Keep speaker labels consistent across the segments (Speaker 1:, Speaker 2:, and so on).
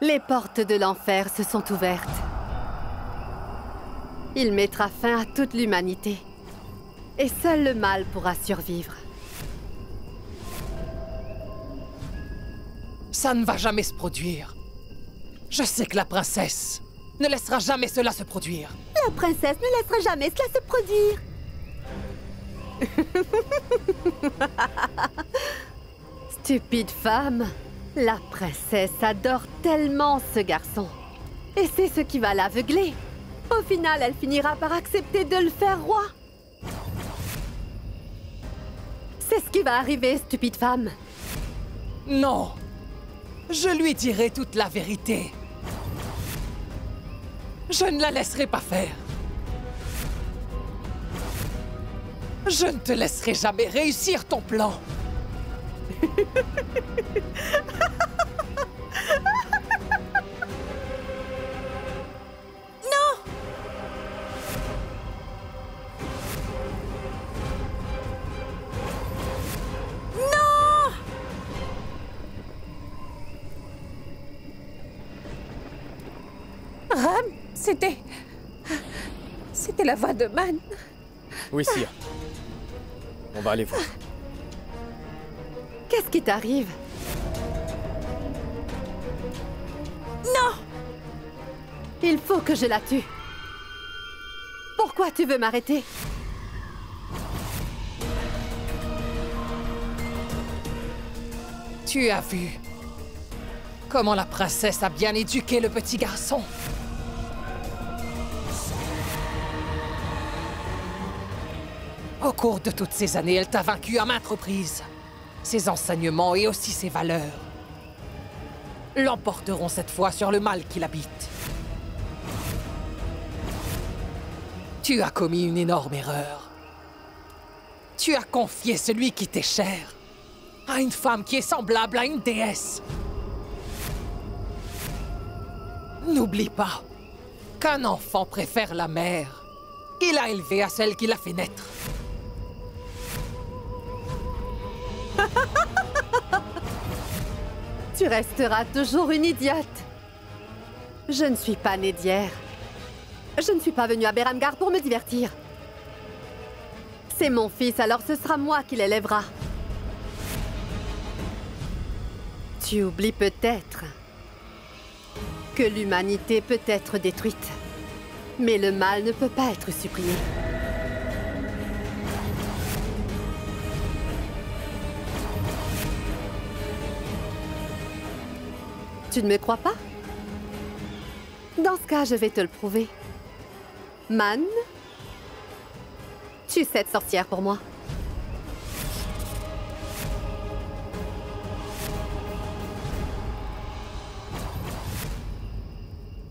Speaker 1: Les portes de l'enfer se sont ouvertes. Il mettra fin à toute l'humanité. Et seul le mal pourra survivre.
Speaker 2: Ça ne va jamais se produire. Je sais que la princesse ne laissera jamais cela se produire.
Speaker 3: La princesse ne laissera jamais cela se produire.
Speaker 1: Stupide femme. La princesse adore tellement ce garçon. Et c'est ce qui va l'aveugler. Au final, elle finira par accepter de le faire roi. C'est ce qui va arriver, stupide femme.
Speaker 2: Non! Je lui dirai toute la vérité. Je ne la laisserai pas faire. Je ne te laisserai jamais réussir ton plan.
Speaker 4: Ram, c'était la voix de Man.
Speaker 5: Oui, sire. On va aller voir.
Speaker 1: Qu'est-ce qui t'arrive?
Speaker 3: Non!
Speaker 1: Il faut que je la tue. Pourquoi tu veux m'arrêter?
Speaker 2: Tu as vu comment la princesse a bien éduqué le petit garçon. Au cours de toutes ces années, elle t'a vaincu à maintes reprises. Ses enseignements et aussi ses valeurs l'emporteront cette fois sur le mal qui l'habite. Tu as commis une énorme erreur. Tu as confié celui qui t'est cher à une femme qui est semblable à une déesse. N'oublie pas qu'un enfant préfère la mère qu'il a élevée à celle qui l'a fait naître.
Speaker 1: Tu resteras toujours une idiote. Je ne suis pas née d'hier. Je ne suis pas venue à Beramgar pour me divertir. C'est mon fils, alors ce sera moi qui l'élèvera. Tu oublies peut-être que l'humanité peut être détruite, mais le mal ne peut pas être supprimé. Tu ne me crois pas? Dans ce cas, je vais te le prouver. Man, tue cette sorcière pour moi.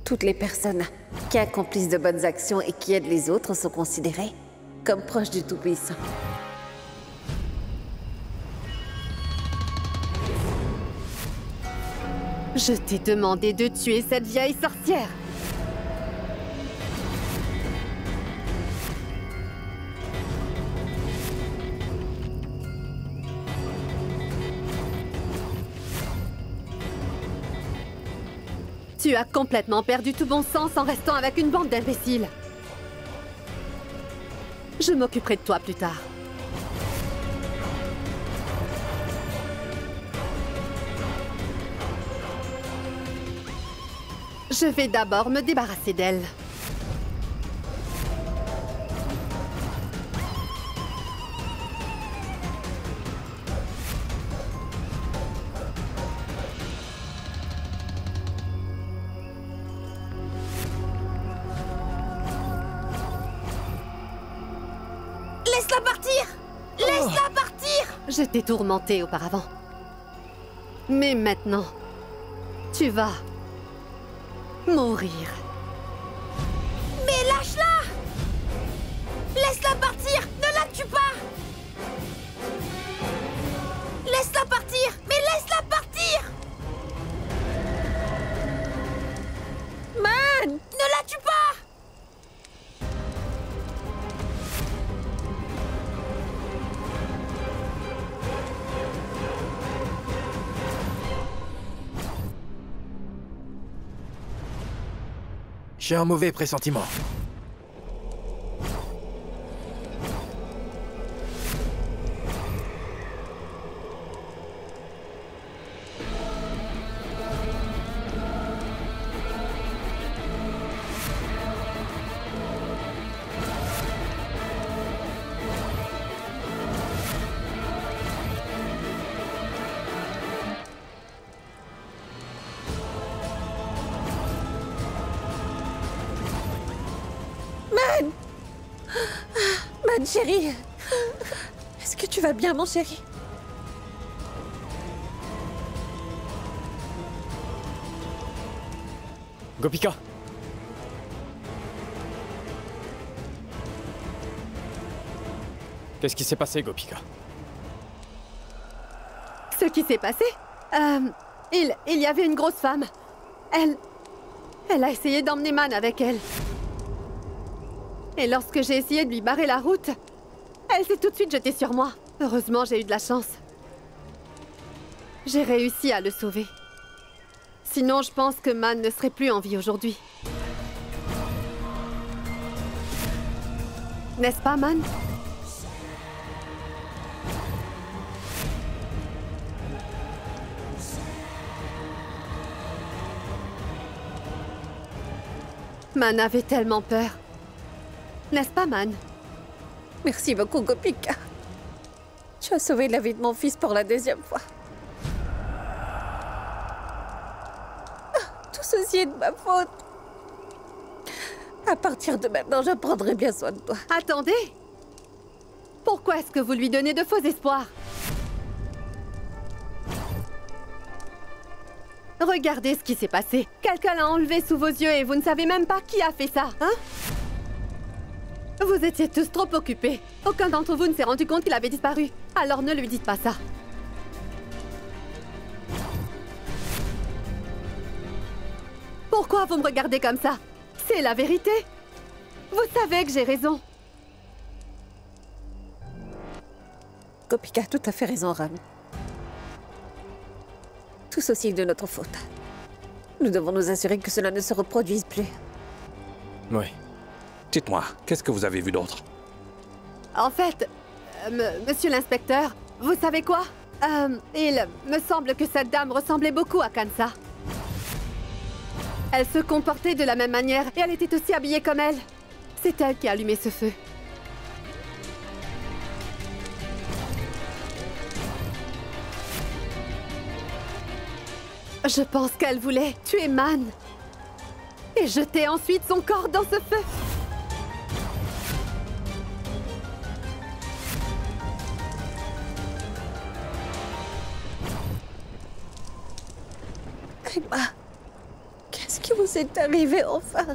Speaker 4: Toutes les personnes qui accomplissent de bonnes actions et qui aident les autres sont considérées comme proches du Tout-Puissant.
Speaker 1: Je t'ai demandé de tuer cette vieille sorcière. Tu as complètement perdu tout bon sens en restant avec une bande d'imbéciles. Je m'occuperai de toi plus tard. Je vais d'abord me débarrasser d'elle.
Speaker 3: Laisse-la partir! Laisse-la partir!
Speaker 1: Je t'ai tourmenté auparavant. Mais maintenant, tu vas mourir.
Speaker 3: Mais lâche-la! Laisse-la partir! Ne la tue pas! Laisse-la partir! Mais laisse-la partir!
Speaker 4: Man!
Speaker 3: Ne la tue pas!
Speaker 5: J'ai un mauvais pressentiment.
Speaker 4: Man, chérie. Est-ce que tu vas bien, mon chéri?
Speaker 5: Gopika! Qu'est-ce qui s'est passé, Gopika?
Speaker 1: Ce qui s'est passé il y avait une grosse femme. Elle a essayé d'emmener Man avec elle. Et lorsque j'ai essayé de lui barrer la route, elle s'est tout de suite jetée sur moi. Heureusement, j'ai eu de la chance. J'ai réussi à le sauver. Sinon, je pense que Man ne serait plus en vie aujourd'hui. N'est-ce pas, Man? Man avait tellement peur. N'est-ce pas, Man?
Speaker 4: Merci beaucoup, Gopika. Tu as sauvé la vie de mon fils pour la deuxième fois. Tout ceci est de ma faute. À partir de maintenant, je prendrai bien soin de toi.
Speaker 1: Attendez! Pourquoi est-ce que vous lui donnez de faux espoirs? Regardez ce qui s'est passé. Quelqu'un l'a enlevé sous vos yeux et vous ne savez même pas qui a fait ça, hein? Vous étiez tous trop occupés. Aucun d'entre vous ne s'est rendu compte qu'il avait disparu. Alors ne lui dites pas ça. Pourquoi vous me regardez comme ça? C'est la vérité. Vous savez que j'ai raison.
Speaker 4: Gopika a tout à fait raison, Ram. Tout ceci est de notre faute. Nous devons nous assurer que cela ne se reproduise plus.
Speaker 5: Oui.
Speaker 6: Dites-moi, qu'est-ce que vous avez vu d'autre?
Speaker 1: En fait, monsieur l'inspecteur, vous savez quoi? Il me semble que cette dame ressemblait beaucoup à Kansa. Elle se comportait de la même manière et elle était aussi habillée comme elle. C'est elle qui a allumé ce feu. Je pense qu'elle voulait tuer Man et jeter ensuite son corps dans ce feu.
Speaker 4: Emma, qu'est-ce qui vous est arrivé enfin?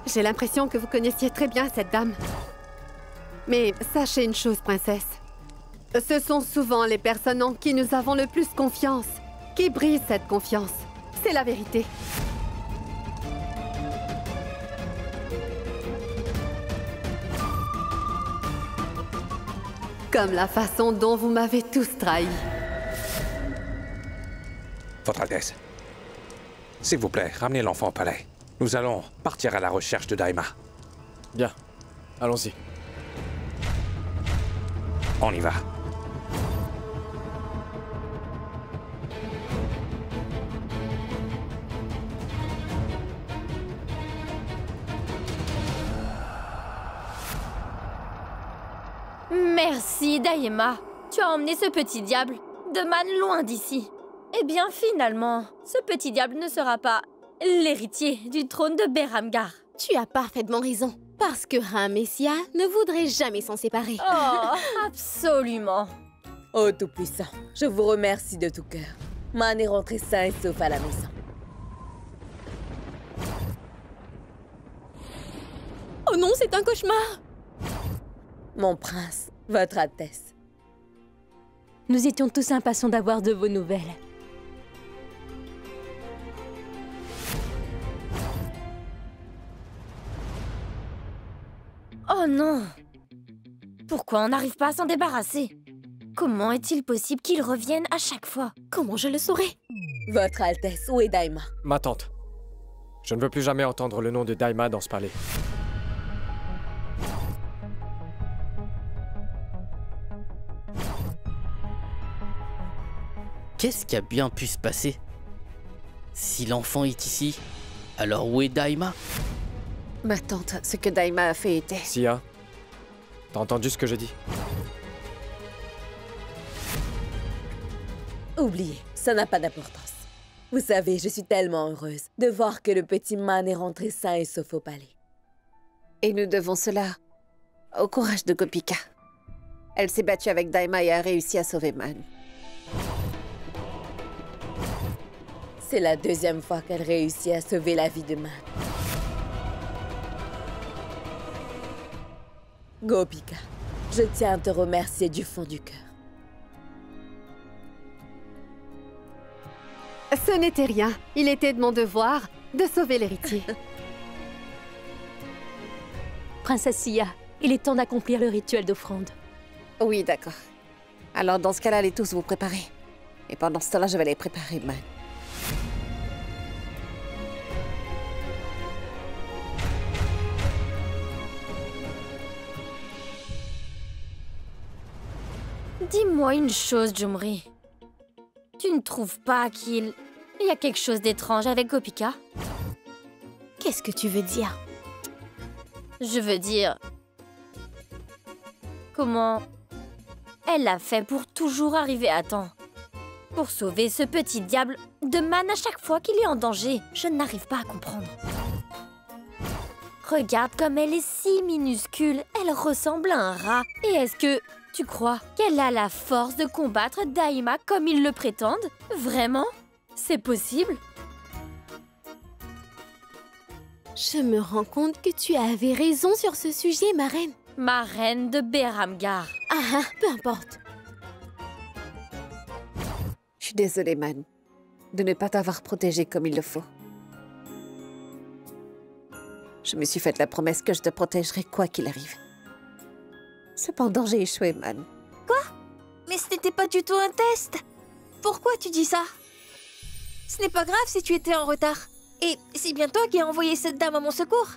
Speaker 1: J'ai l'impression que vous connaissiez très bien cette dame. Mais sachez une chose, princesse. Ce sont souvent les personnes en qui nous avons le plus confiance qui brisent cette confiance. C'est la vérité. Comme la façon dont vous m'avez tous trahi.
Speaker 6: Votre Altesse, s'il vous plaît, ramenez l'enfant au palais. Nous allons partir à la recherche de Daima.
Speaker 5: Bien. Allons-y.
Speaker 6: On y va.
Speaker 3: Merci, Daima. Tu as emmené ce petit diable de Man loin d'ici. Eh bien, finalement, ce petit diable ne sera pas l'héritier du trône de Beramgar.
Speaker 7: Tu as parfaitement raison. Parce que Ram et Sia ne voudraient jamais s'en séparer.
Speaker 3: Oh, absolument.
Speaker 8: Oh Tout-Puissant, je vous remercie de tout cœur. Man est rentré sain et sauf à la maison.
Speaker 7: Oh non, c'est un cauchemar!
Speaker 8: Mon prince, votre Altesse.
Speaker 7: Nous étions tous impatients d'avoir de vos nouvelles.
Speaker 3: Oh non! Pourquoi on n'arrive pas à s'en débarrasser? Comment est-il possible qu'il revienne à chaque fois?
Speaker 7: Comment je le saurais?
Speaker 8: Votre Altesse, où est Daima?
Speaker 5: Ma tante. Je ne veux plus jamais entendre le nom de Daima dans ce palais.
Speaker 9: Qu'est-ce qui a bien pu se passer? Si l'enfant est ici, alors où est Daima?
Speaker 4: Ma tante, ce que Daima a fait était...
Speaker 5: Sia, t'as entendu ce que j'ai dit?
Speaker 8: Oubliez, ça n'a pas d'importance. Vous savez, je suis tellement heureuse de voir que le petit Man est rentré sain et sauf au palais.
Speaker 4: Et nous devons cela au courage de Gopika. Elle s'est battue avec Daima et a réussi à sauver Man.
Speaker 8: C'est la deuxième fois qu'elle réussit à sauver la vie de Man. Gopika, je tiens à te remercier du fond du cœur.
Speaker 1: Ce n'était rien. Il était de mon devoir de sauver l'héritier.
Speaker 10: Princesse Sia, il est temps d'accomplir le rituel d'offrande.
Speaker 4: Oui, d'accord. Alors dans ce cas-là, allez tous vous préparer. Et pendant ce temps-là, je vais les préparer, Man.
Speaker 3: Dis-moi une chose, Jumri. Tu ne trouves pas qu'il y a quelque chose d'étrange avec Gopika?
Speaker 7: Qu'est-ce que tu veux dire?
Speaker 3: Je veux dire... Comment elle a fait pour toujours arriver à temps? Pour sauver ce petit diable de Man à chaque fois qu'il est en danger. Je n'arrive pas à comprendre. Regarde comme elle est si minuscule. Elle ressemble à un rat. Et est-ce que tu crois qu'elle a la force de combattre Daima comme ils le prétendent? Vraiment? C'est possible?
Speaker 7: Je me rends compte que tu avais raison sur ce sujet, ma reine.
Speaker 3: Ma reine de Beramgar.
Speaker 7: Ah, peu importe.
Speaker 4: Je suis désolée, Man, de ne pas t'avoir protégée comme il le faut. Je me suis faite la promesse que je te protégerai quoi qu'il arrive. Cependant, j'ai échoué, Man.
Speaker 11: Quoi? Mais ce n'était pas du tout un test. Pourquoi tu dis ça? Ce n'est pas grave si tu étais en retard. Et c'est bien toi qui as envoyé cette dame à mon secours.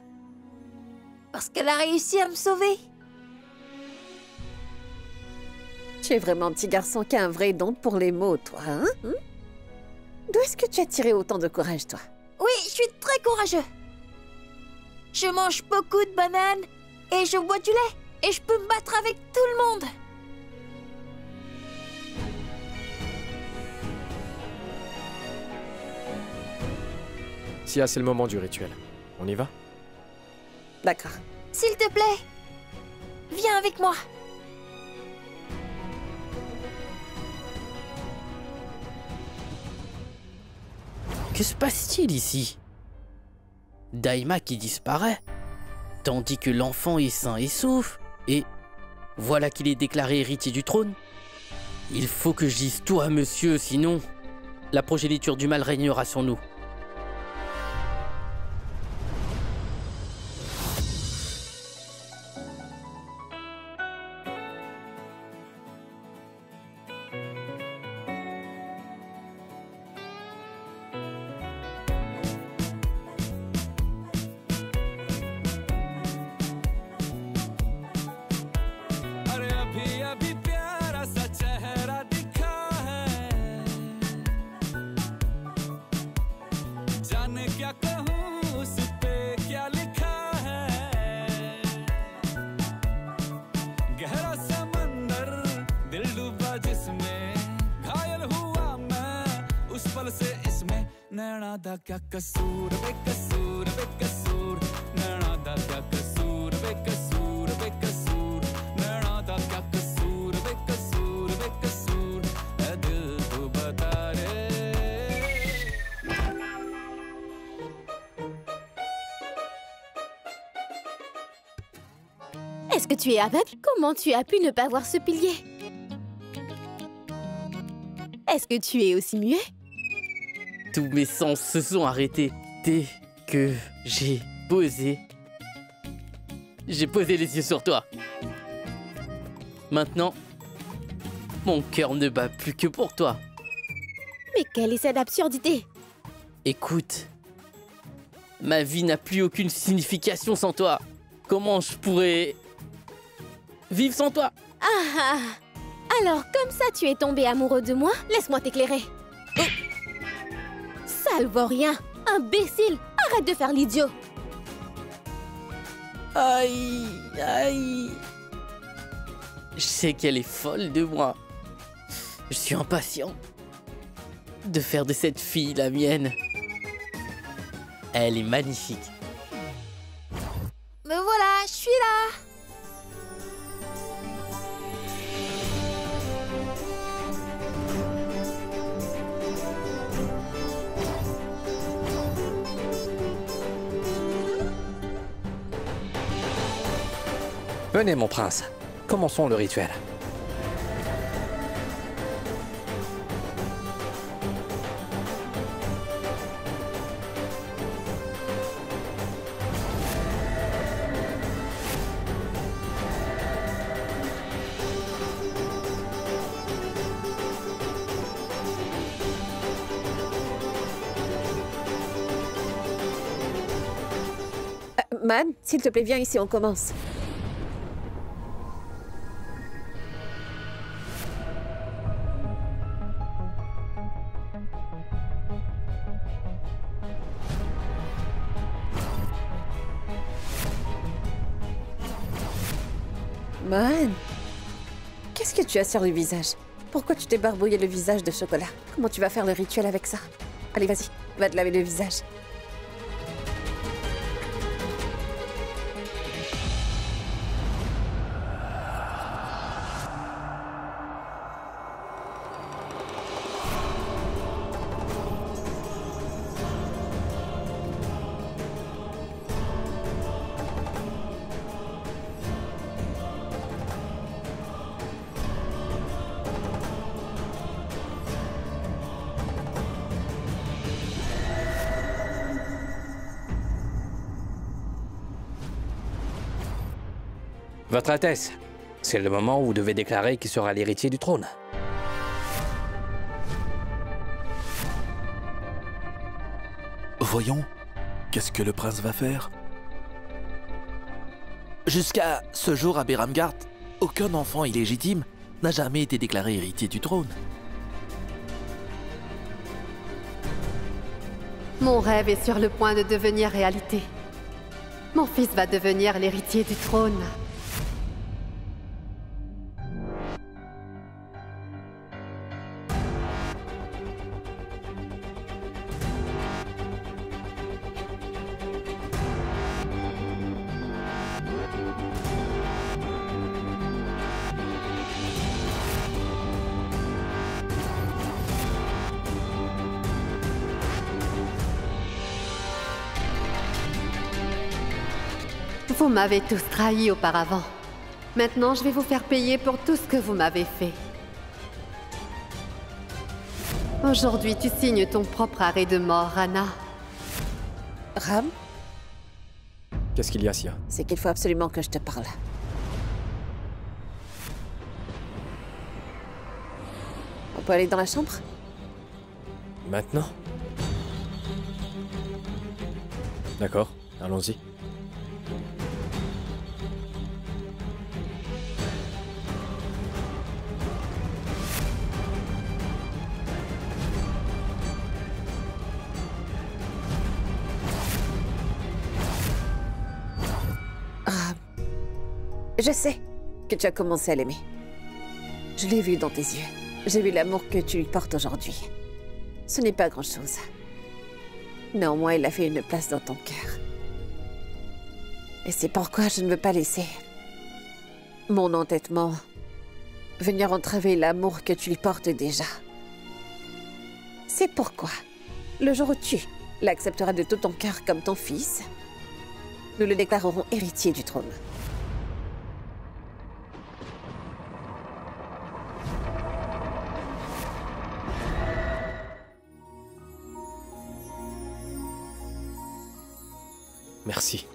Speaker 11: Parce qu'elle a réussi à me sauver.
Speaker 4: Tu es vraiment un petit garçon qui a un vrai don pour les mots, toi, hein? D'où est-ce que tu as tiré autant de courage, toi?
Speaker 11: Oui, je suis très courageux. Je mange beaucoup de bananes et je bois du lait. Et je peux me battre avec tout le monde.
Speaker 5: Sia, c'est le moment du rituel. On y va?
Speaker 4: D'accord.
Speaker 11: S'il te plaît, viens avec moi.
Speaker 9: Que se passe-t-il ici? Daima qui disparaît, tandis que l'enfant est sain et sauf, et voilà qu'il est déclaré héritier du trône. Il faut que je dise tout à monsieur, sinon la progéniture du mal régnera sur nous.
Speaker 7: Est-ce que tu es aveugle? Comment tu as pu ne pas voir ce pilier? Est-ce que tu es aussi muet?
Speaker 9: Tous mes sens se sont arrêtés dès que j'ai posé les yeux sur toi. Maintenant, mon cœur ne bat plus que pour toi.
Speaker 7: Mais quelle est cette absurdité?
Speaker 9: Écoute, Ma vie n'a plus aucune signification sans toi. Comment je pourrais vivre sans toi?
Speaker 7: Ah. Alors, comme ça, tu es tombé amoureux de moi? Laisse-moi t'éclairer. Oh. Sale vaurien, imbécile, arrête de faire l'idiot.
Speaker 9: Aïe, aïe. Je sais qu'elle est folle de moi. Je suis impatient de faire de cette fille la mienne. Elle est magnifique.
Speaker 11: Me voilà, je suis là.
Speaker 6: Venez, mon prince. Commençons le rituel.
Speaker 4: Man, s'il te plaît, viens ici, on commence. Man, qu'est-ce que tu as sur le visage? Pourquoi tu t'es barbouillé le visage de chocolat? Comment tu vas faire le rituel avec ça? Allez, vas-y, va te laver le visage.
Speaker 6: Votre Altesse, c'est le moment où vous devez déclarer qui sera l'héritier du trône.
Speaker 12: Voyons, qu'est-ce que le prince va faire? Jusqu'à ce jour à Beramgard, aucun enfant illégitime n'a jamais été déclaré héritier du trône.
Speaker 1: Mon rêve est sur le point de devenir réalité. Mon fils va devenir l'héritier du trône. Vous m'avez tous trahi auparavant. Maintenant, je vais vous faire payer pour tout ce que vous m'avez fait. Aujourd'hui, tu signes ton propre arrêt de mort, Anna.
Speaker 4: Ram,
Speaker 5: Qu'est-ce qu'il y a, Sia?
Speaker 4: c'est qu'il faut absolument que je te parle. On peut aller dans la chambre?
Speaker 5: Maintenant? D'accord, allons-y.
Speaker 4: Je sais que tu as commencé à l'aimer. Je l'ai vu dans tes yeux. J'ai vu l'amour que tu lui portes aujourd'hui. Ce n'est pas grand-chose. Néanmoins, il a fait une place dans ton cœur. Et c'est pourquoi je ne veux pas laisser mon entêtement venir entraver l'amour que tu lui portes déjà. C'est pourquoi, le jour où tu l'accepteras de tout ton cœur comme ton fils, nous le déclarerons héritier du trône.
Speaker 5: Merci.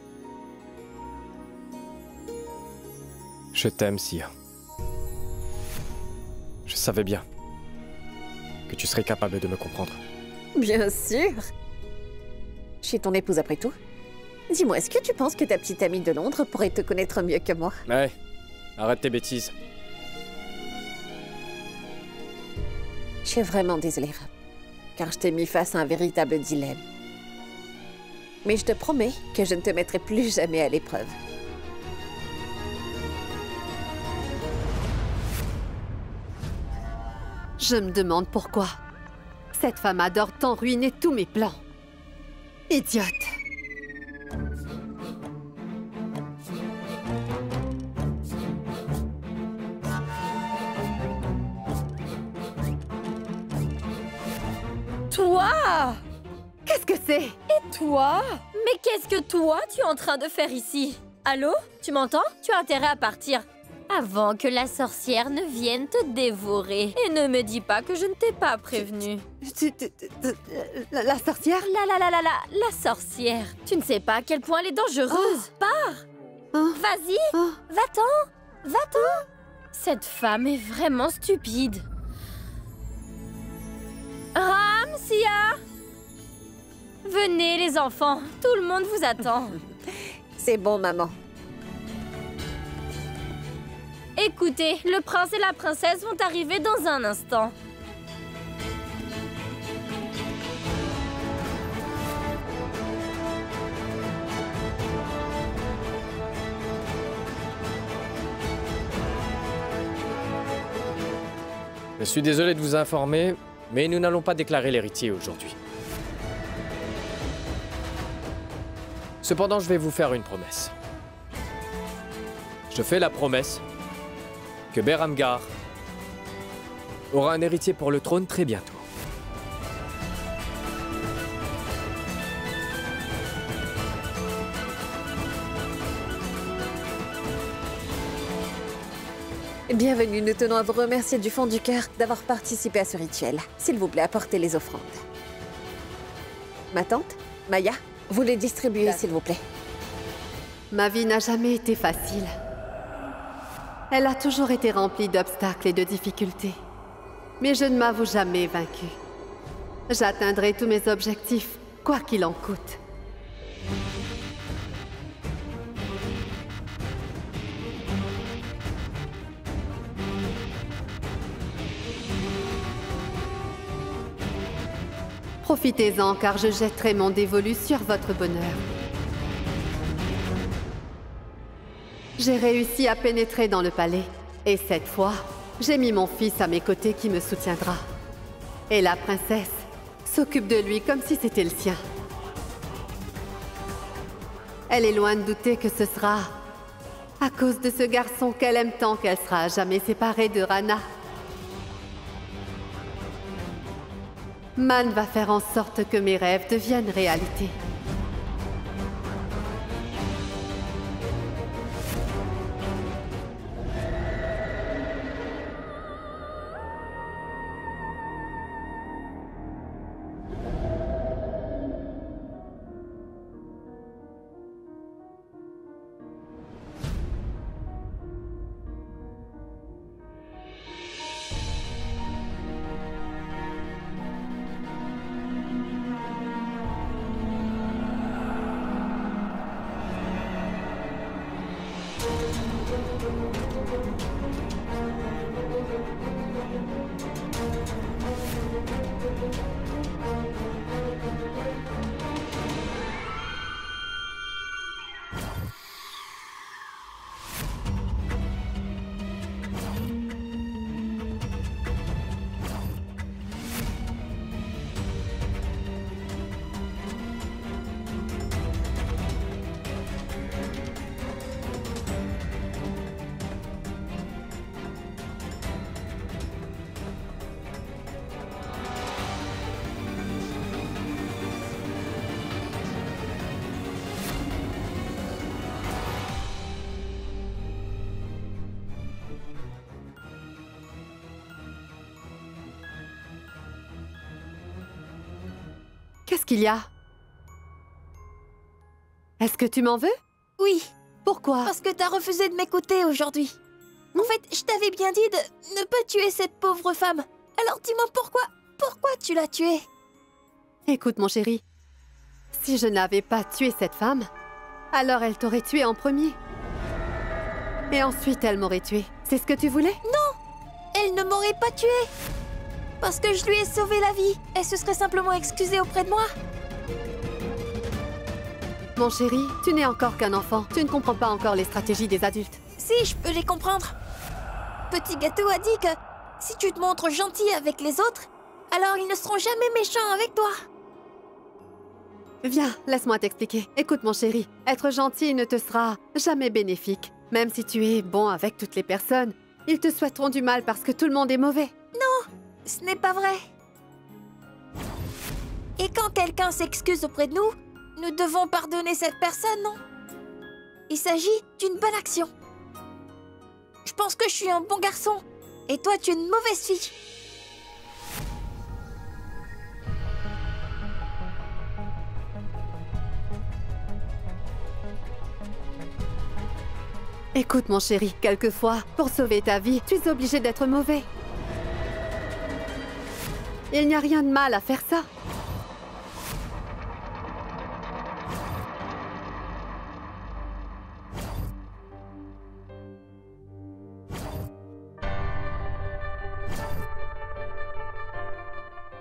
Speaker 5: Je t'aime, Sia. Je savais bien que tu serais capable de me comprendre.
Speaker 4: Bien sûr. Je suis ton épouse après tout. Dis-moi, est-ce que tu penses que ta petite amie de Londres pourrait te connaître mieux que moi?
Speaker 5: Ouais, arrête tes bêtises.
Speaker 4: Je suis vraiment désolée, car je t'ai mis face à un véritable dilemme. Mais je te promets que je ne te mettrai plus jamais à l'épreuve.
Speaker 1: Je me demande pourquoi. Cette femme adore tant ruiner tous mes plans. Idiote.
Speaker 3: Toi!
Speaker 1: Qu'est-ce que c'est?
Speaker 3: Et toi? Mais qu'est-ce que toi, tu es en train de faire ici? Allô? Tu m'entends? Tu as intérêt à partir. Avant que la sorcière ne vienne te dévorer. Et ne me dis pas que je ne t'ai pas prévenu.
Speaker 1: La sorcière?
Speaker 3: La sorcière. Tu ne sais pas à quel point elle est dangereuse. Pars! Vas-y! Va-t'en! Va-t'en! Cette femme est vraiment stupide. Ramsia! Venez les enfants, tout le monde vous attend.
Speaker 4: C'est bon, maman.
Speaker 3: Écoutez, le prince et la princesse vont arriver dans un instant.
Speaker 5: Je suis désolé de vous informer, mais nous n'allons pas déclarer l'héritier aujourd'hui. Cependant, je vais vous faire une promesse. Je fais la promesse que Beramgar aura un héritier pour le trône très bientôt.
Speaker 4: Bienvenue, nous tenons à vous remercier du fond du cœur d'avoir participé à ce rituel. S'il vous plaît, apportez les offrandes. Ma tante, Maya, vous les distribuez, s'il vous plaît.
Speaker 1: Ma vie n'a jamais été facile. Elle a toujours été remplie d'obstacles et de difficultés. Mais je ne m'avoue jamais vaincue. J'atteindrai tous mes objectifs, quoi qu'il en coûte. Profitez-en, car je jetterai mon dévolu sur votre bonheur. J'ai réussi à pénétrer dans le palais. Et cette fois, j'ai mis mon fils à mes côtés qui me soutiendra. Et la princesse s'occupe de lui comme si c'était le sien. Elle est loin de douter que ce sera à cause de ce garçon qu'elle aime tant qu'elle sera jamais séparée de Rana. Man va faire en sorte que mes rêves deviennent réalité. Qu'est-ce qu'il y a? Est-ce que tu m'en veux?
Speaker 11: Oui.
Speaker 1: Pourquoi?
Speaker 11: Parce que t'as refusé de m'écouter aujourd'hui. En fait, je t'avais bien dit de ne pas tuer cette pauvre femme. Alors dis-moi pourquoi tu l'as tuée?
Speaker 1: Écoute, mon chéri. Si je n'avais pas tué cette femme, alors elle t'aurait tué en premier. Et ensuite, elle m'aurait tué. C'est ce que tu voulais?
Speaker 11: Non! Elle ne m'aurait pas tuée! Parce que je lui ai sauvé la vie. Elle se serait simplement excusée auprès de moi.
Speaker 1: Mon chéri, tu n'es encore qu'un enfant. Tu ne comprends pas encore les stratégies des adultes.
Speaker 11: Si, je peux les comprendre. Petit Gâteau a dit que si tu te montres gentil avec les autres, alors ils ne seront jamais méchants avec toi.
Speaker 1: Viens, laisse-moi t'expliquer. Écoute, mon chéri, être gentil ne te sera jamais bénéfique. Même si tu es bon avec toutes les personnes, ils te souhaiteront du mal parce que tout le monde est mauvais.
Speaker 11: Non, ce n'est pas vrai. Et quand quelqu'un s'excuse auprès de nous, nous devons pardonner cette personne, non? Il s'agit d'une bonne action. Je pense que je suis un bon garçon. Et toi, tu es une mauvaise fille.
Speaker 1: Écoute, mon chéri, quelquefois, pour sauver ta vie, tu es obligé d'être mauvais. Il n'y a rien de mal à faire ça.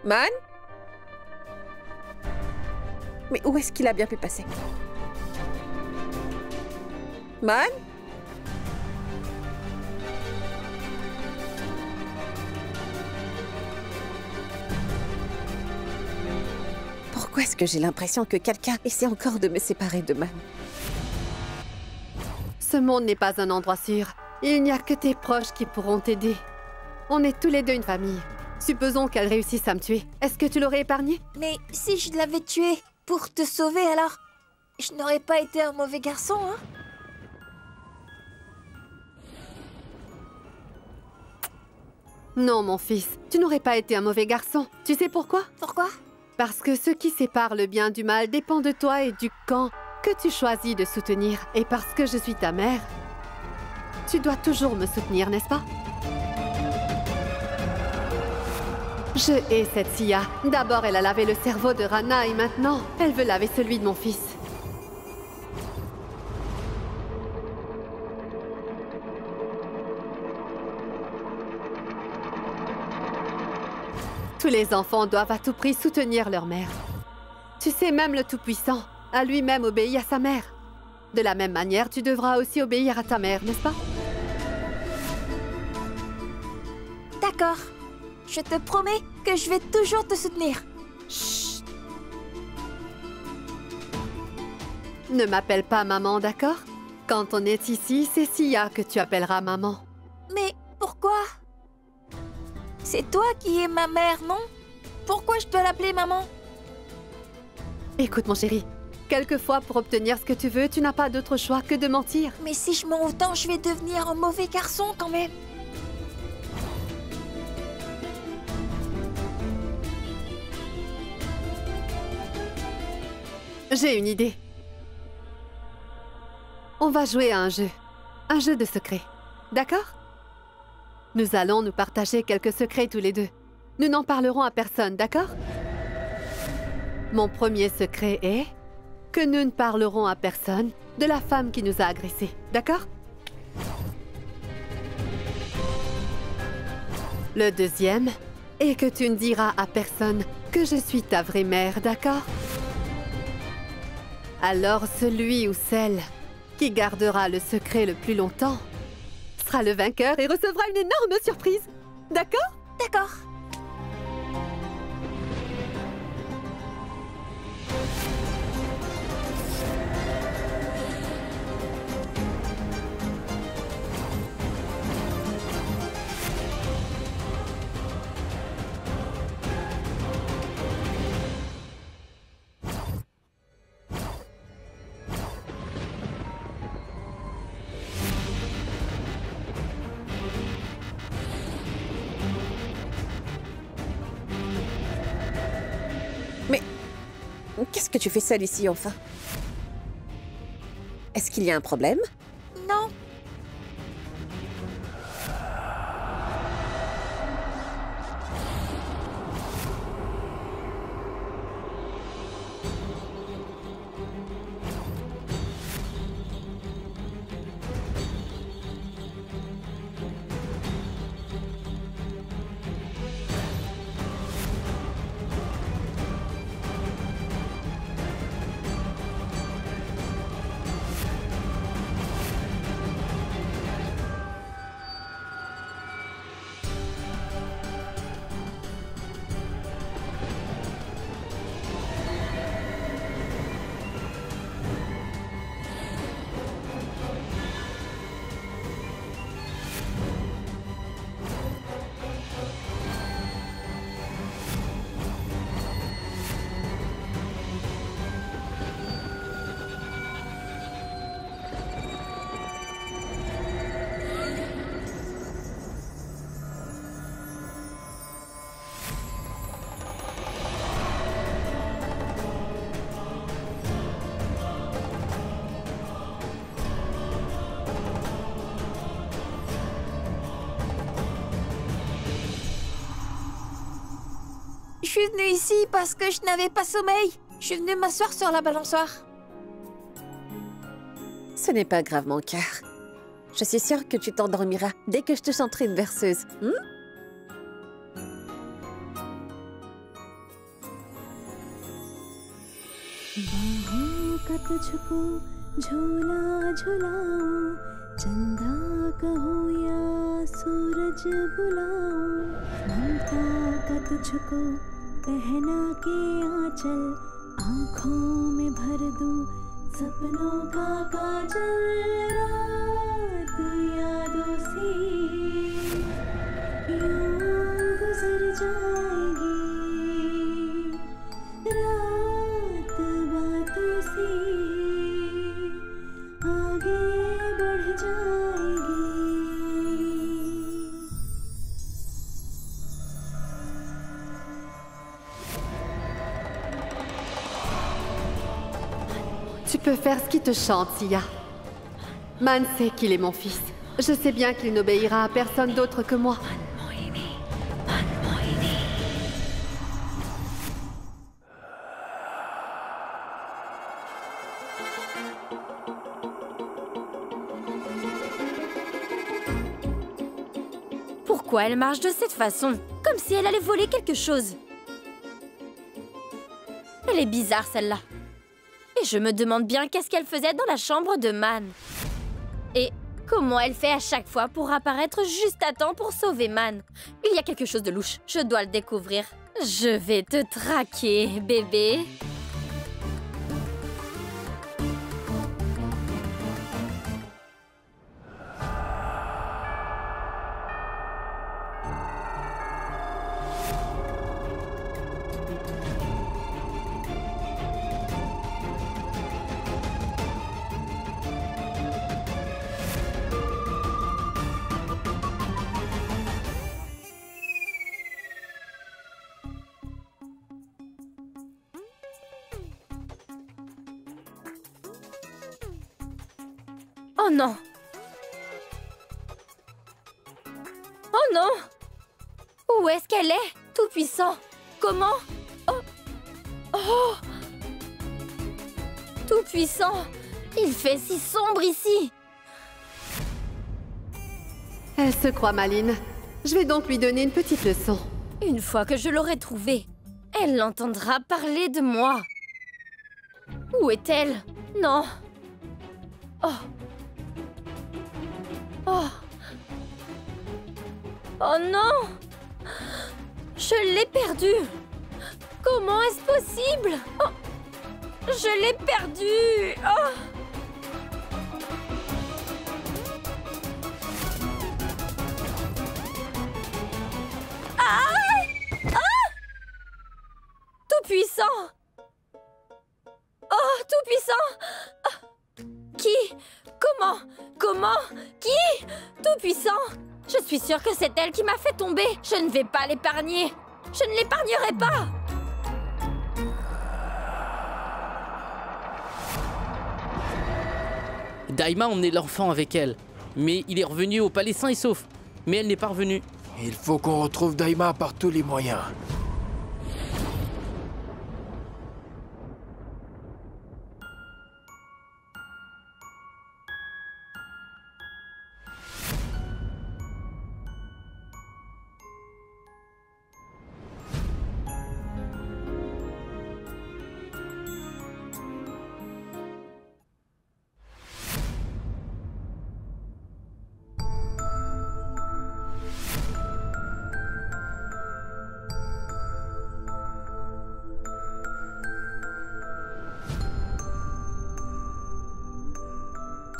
Speaker 4: Man? Mais où est-ce qu'il a bien pu passer? Man? Pourquoi est-ce que j'ai l'impression que quelqu'un essaie encore de me séparer de Man?
Speaker 1: Ce monde n'est pas un endroit sûr. Il n'y a que tes proches qui pourront t'aider. On est tous les deux une famille. Supposons qu'elle réussisse à me tuer. Est-ce que tu l'aurais épargnée?
Speaker 11: Mais si je l'avais tué pour te sauver, alors je n'aurais pas été un mauvais garçon, hein?
Speaker 1: Non, mon fils, tu n'aurais pas été un mauvais garçon. Tu sais pourquoi?
Speaker 11: Pourquoi?
Speaker 1: Parce que ce qui sépare le bien du mal dépend de toi et du camp que tu choisis de soutenir. Et parce que je suis ta mère, tu dois toujours me soutenir, n'est-ce pas? Je hais cette Sia. D'abord, elle a lavé le cerveau de Rana et maintenant, elle veut laver celui de mon fils. Tous les enfants doivent à tout prix soutenir leur mère. Tu sais, même le Tout-Puissant a lui-même obéi à sa mère. De la même manière, tu devras aussi obéir à ta mère, n'est-ce pas?
Speaker 11: D'accord. Je te promets que je vais toujours te soutenir.
Speaker 1: Chut. Ne m'appelle pas maman, d'accord? Quand on est ici, c'est Sia que tu appelleras maman.
Speaker 11: Mais pourquoi? C'est toi qui es ma mère, non? Pourquoi je dois l'appeler maman?
Speaker 1: Écoute, mon chéri, quelquefois, pour obtenir ce que tu veux, tu n'as pas d'autre choix que de mentir.
Speaker 11: Mais si je mens autant, je vais devenir un mauvais garçon quand même.
Speaker 1: J'ai une idée. On va jouer à un jeu de secrets. D'accord? Nous allons nous partager quelques secrets tous les deux. Nous n'en parlerons à personne, d'accord? Mon premier secret est que nous ne parlerons à personne de la femme qui nous a agressés, d'accord? Le deuxième est que tu ne diras à personne que je suis ta vraie mère, d'accord? Alors celui ou celle qui gardera le secret le plus longtemps sera le vainqueur et recevra une énorme surprise. D'accord?
Speaker 11: D'accord.
Speaker 4: Qu'est-ce que tu fais seule ici, enfin? Est-ce qu'il y a un problème?
Speaker 11: Non. Je suis venue ici parce que je n'avais pas sommeil. Je suis venue m'asseoir sur la balançoire.
Speaker 4: Ce n'est pas grave, mon cœur. Je suis sûre que tu t'endormiras dès que je te chanterai une berceuse.
Speaker 13: चंदा कहो या सूरज बुलाऊं, ममता का तुझको पहना के आंचल, आँखों में भर दूं सपनों का काजल, रात यादों से यूं गुजर जाएगी, रात बातों से आगे बढ़ जाएगी।
Speaker 1: Tu peux faire ce qui te chante, Sia. Man sait qu'il est mon fils. Je sais bien qu'il n'obéira à personne d'autre que moi.
Speaker 3: Pourquoi elle marche de cette façon? Comme si elle allait voler quelque chose. Elle est bizarre, celle-là. Et je me demande bien qu'est-ce qu'elle faisait dans la chambre de Man. Et comment elle fait à chaque fois pour apparaître juste à temps pour sauver Man. Il y a quelque chose de louche. Je dois le découvrir. Je vais te traquer, bébé. Oh non! Oh non! Où est-ce qu'elle est? Tout-puissant! Comment? Oh! Oh! Tout-puissant! Il fait si sombre ici!
Speaker 1: Elle se croit maline. Je vais donc lui donner une petite leçon.
Speaker 3: Une fois que je l'aurai trouvée, elle entendra parler de moi. Où est-elle? Non! Oh! Oh! Oh non! Je l'ai perdue! Comment est-ce possible? Oh! Je l'ai perdue! Oh! Ah! Ah! Tout-puissant! Oh, tout-puissant! Ah! Qui? Comment? Comment? Qui? Tout-puissant! Je suis sûre que c'est elle qui m'a fait tomber. Je ne vais pas l'épargner. Je ne l'épargnerai pas.
Speaker 9: Daima a emmené l'enfant avec elle, mais il est revenu au palais sain et sauf. Mais elle n'est pas revenue.
Speaker 14: Il faut qu'on retrouve Daima par tous les moyens.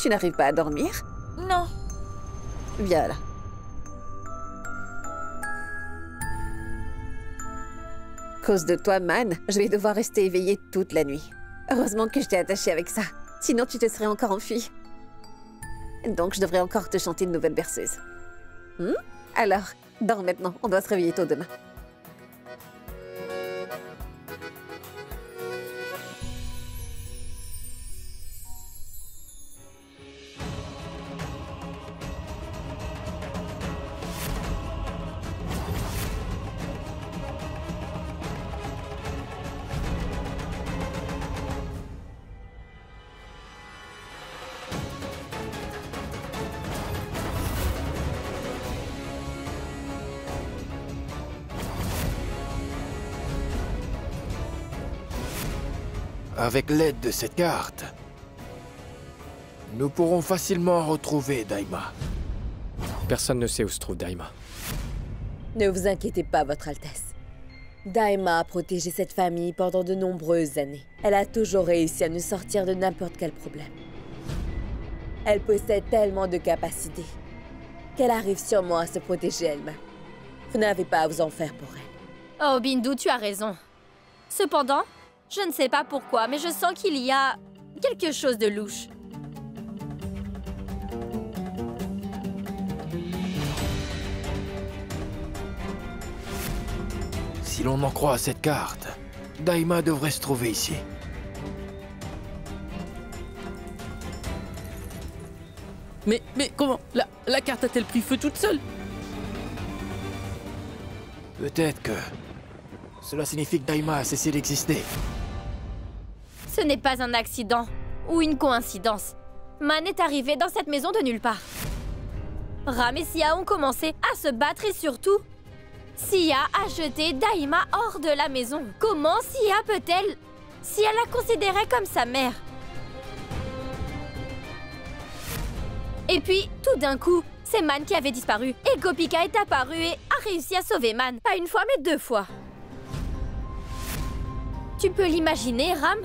Speaker 4: Tu n'arrives pas à dormir?
Speaker 11: Non.
Speaker 4: Viens là. À cause de toi, Man, je vais devoir rester éveillée toute la nuit. Heureusement que je t'ai attachée avec ça. Sinon, tu te serais encore enfui. Donc, je devrais encore te chanter une nouvelle berceuse. Alors, dors maintenant. On doit se réveiller tôt demain.
Speaker 14: Avec l'aide de cette carte, nous pourrons facilement retrouver Daima.
Speaker 5: Personne ne sait où se trouve Daima.
Speaker 8: Ne vous inquiétez pas, Votre Altesse. Daima a protégé cette famille pendant de nombreuses années. Elle a toujours réussi à nous sortir de n'importe quel problème. Elle possède tellement de capacités qu'elle arrive sûrement à se protéger elle-même. Vous n'avez pas à vous en faire pour elle.
Speaker 3: Oh, Bindu, tu as raison. Cependant, je ne sais pas pourquoi, mais je sens qu'il y a quelque chose de louche.
Speaker 14: Si l'on en croit à cette carte, Daima devrait se trouver ici.
Speaker 9: Mais comment la carte a-t-elle pris feu toute seule?
Speaker 14: Peut-être que cela signifie que Daima a cessé d'exister.
Speaker 3: Ce n'est pas un accident ou une coïncidence. Man est arrivé dans cette maison de nulle part. Ram et Sia ont commencé à se battre et surtout, Sia a jeté Daima hors de la maison. Comment Sia peut-elle, si elle la considérait comme sa mère? Et puis, tout d'un coup, c'est Man qui avait disparu. Et Gopika est apparue et a réussi à sauver Man. Pas une fois, mais 2 fois. Tu peux l'imaginer, Ram?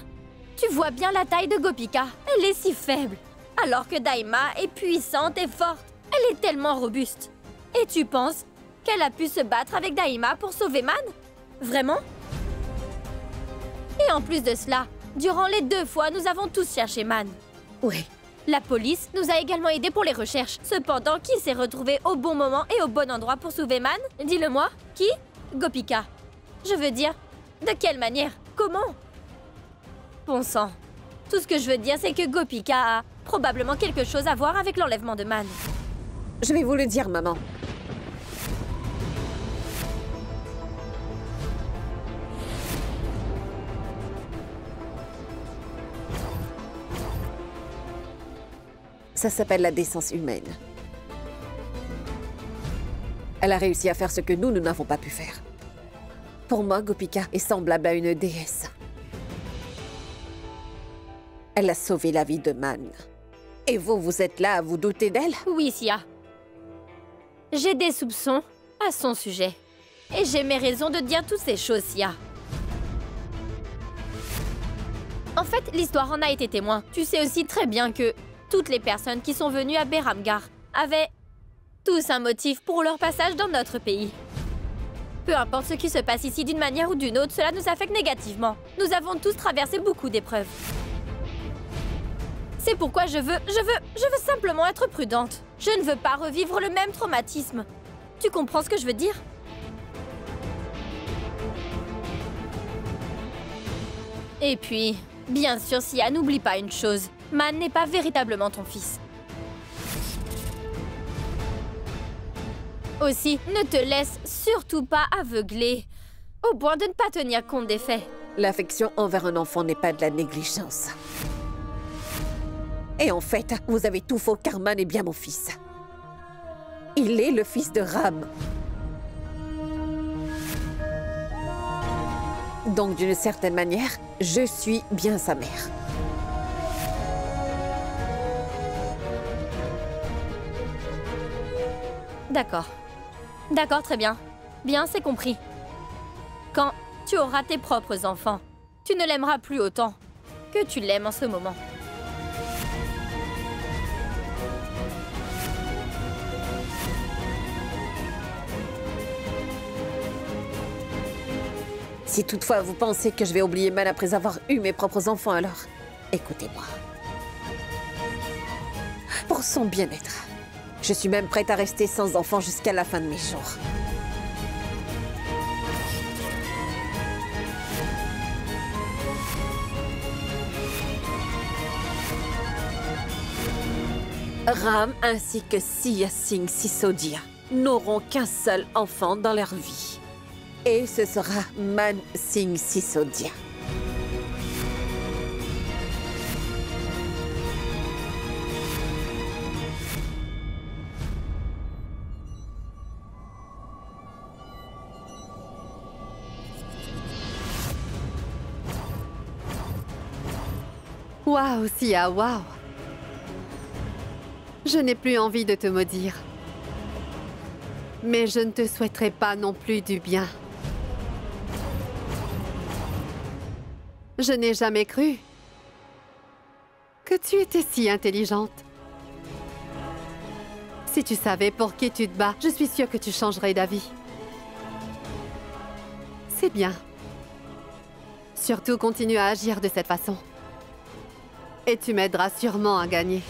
Speaker 3: Tu vois bien la taille de Gopika. Elle est si faible. Alors que Daima est puissante et forte. Elle est tellement robuste. Et tu penses qu'elle a pu se battre avec Daima pour sauver Man? Vraiment? Et en plus de cela, durant les 2 fois, nous avons tous cherché Man.
Speaker 8: Oui.
Speaker 3: La police nous a également aidés pour les recherches. Cependant, qui s'est retrouvé au bon moment et au bon endroit pour sauver Man? Dis-le-moi. Qui? Gopika. Je veux dire, de quelle manière? Comment? Bon sang. Tout ce que je veux dire, c'est que Gopika a probablement quelque chose à voir avec l'enlèvement de Man.
Speaker 4: Je vais vous le dire, maman. Ça s'appelle la décence humaine. Elle a réussi à faire ce que nous n'avons pas pu faire. Pour moi, Gopika est semblable à une déesse. Elle a sauvé la vie de Man. Et vous, vous êtes là à vous douter d'elle?
Speaker 3: Oui, Sia. J'ai des soupçons à son sujet. Et j'ai mes raisons de dire toutes ces choses, Sia. En fait, l'histoire en a été témoin. Tu sais aussi très bien que toutes les personnes qui sont venues à Beramgar avaient tous un motif pour leur passage dans notre pays. Peu importe ce qui se passe ici d'une manière ou d'une autre, cela nous affecte négativement. Nous avons tous traversé beaucoup d'épreuves. C'est pourquoi je veux simplement être prudente. Je ne veux pas revivre le même traumatisme. Tu comprends ce que je veux dire? Et puis, bien sûr, Sia, n'oublie pas une chose. Man n'est pas véritablement ton fils. Aussi, ne te laisse surtout pas aveugler, au point de ne pas tenir compte des faits.
Speaker 4: L'affection envers un enfant n'est pas de la négligence. Et en fait, vous avez tout faux car Man est bien mon fils. Il est le fils de Ram. Donc, d'une certaine manière, je suis bien sa mère.
Speaker 3: D'accord. D'accord, très bien. Bien, c'est compris. Quand tu auras tes propres enfants, tu ne l'aimeras plus autant que tu l'aimes en ce moment.
Speaker 4: Si toutefois vous pensez que je vais oublier Man après avoir eu mes propres enfants, alors écoutez-moi. Pour son bien-être, je suis même prête à rester sans enfants jusqu'à la fin de mes jours. Ram ainsi que Sia Singh Sisodia n'auront qu'un seul enfant dans leur vie. Et ce sera Man Singh Sisodia.
Speaker 1: Waouh, Sia, waouh. Je n'ai plus envie de te maudire. Mais je ne te souhaiterai pas non plus du bien. Je n'ai jamais cru que tu étais si intelligente. Si tu savais pour qui tu te bats, je suis sûre que tu changerais d'avis. C'est bien. Surtout continue à agir de cette façon. Et tu m'aideras sûrement à gagner.